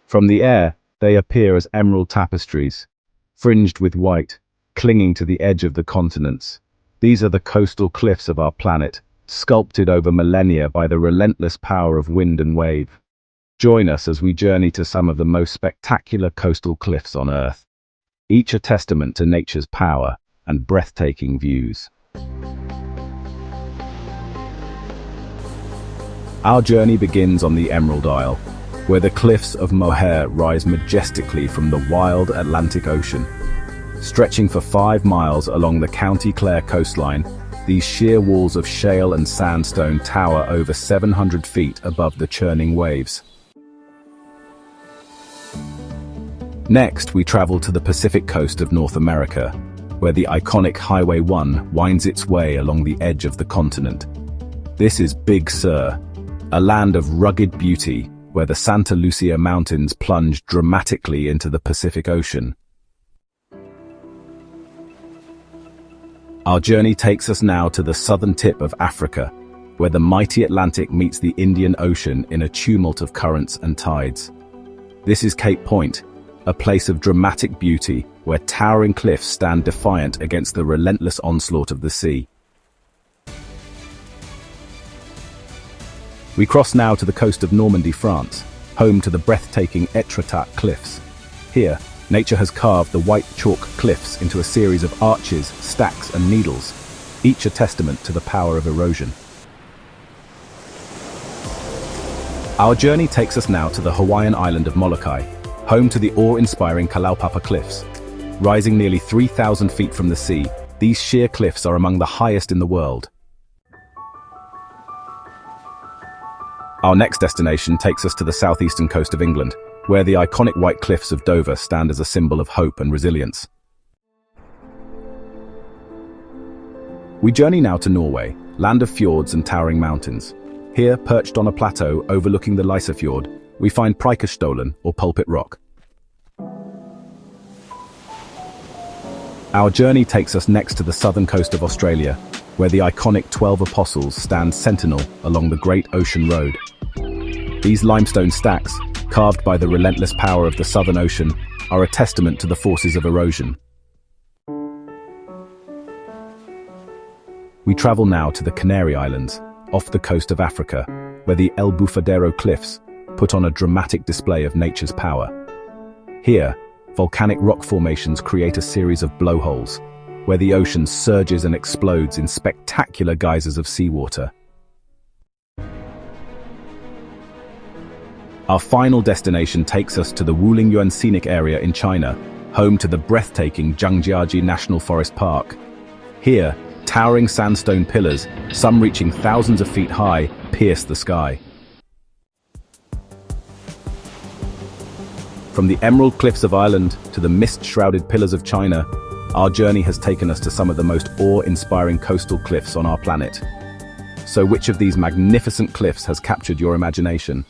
From the air, they appear as emerald tapestries, fringed with white, clinging to the edge of the continents. These are the coastal cliffs of our planet, sculpted over millennia by the relentless power of wind and wave. Join us as we journey to some of the most spectacular coastal cliffs on Earth, each a testament to nature's power and breathtaking views. Our journey begins on the Emerald Isle, where the Cliffs of Moher rise majestically from the wild Atlantic Ocean. Stretching for 5 miles along the County Clare coastline, these sheer walls of shale and sandstone tower over 700 feet above the churning waves. Next, we travel to the Pacific coast of North America, where the iconic Highway 1 winds its way along the edge of the continent. This is Big Sur, a land of rugged beauty where the Santa Lucia Mountains plunge dramatically into the Pacific Ocean. Our journey takes us now to the southern tip of Africa, where the mighty Atlantic meets the Indian Ocean in a tumult of currents and tides. This is Cape Point, a place of dramatic beauty where towering cliffs stand defiant against the relentless onslaught of the sea. We cross now to the coast of Normandy, France, home to the breathtaking Etretat Cliffs. Here, nature has carved the white chalk cliffs into a series of arches, stacks, and needles, each a testament to the power of erosion. Our journey takes us now to the Hawaiian island of Molokai, home to the awe-inspiring Kalaupapa Cliffs. Rising nearly 3,000 feet from the sea, these sheer cliffs are among the highest in the world. Our next destination takes us to the southeastern coast of England, where the iconic white cliffs of Dover stand as a symbol of hope and resilience. We journey now to Norway, land of fjords and towering mountains. Here, perched on a plateau overlooking the Lysefjord, we find Preikestolen, or Pulpit Rock. Our journey takes us next to the southern coast of Australia, where the iconic 12 Apostles stand sentinel along the Great Ocean Road. These limestone stacks, carved by the relentless power of the Southern Ocean, are a testament to the forces of erosion. We travel now to the Canary Islands, off the coast of Africa, where the El Bufadero Cliffs put on a dramatic display of nature's power. Here, volcanic rock formations create a series of blowholes, where the ocean surges and explodes in spectacular geysers of seawater. Our final destination takes us to the Wulingyuan Scenic Area in China, home to the breathtaking Zhangjiajie National Forest Park. Here, towering sandstone pillars, some reaching thousands of feet high, pierce the sky. From the Emerald Cliffs of Ireland to the mist-shrouded pillars of China, our journey has taken us to some of the most awe-inspiring coastal cliffs on our planet. So which of these magnificent cliffs has captured your imagination?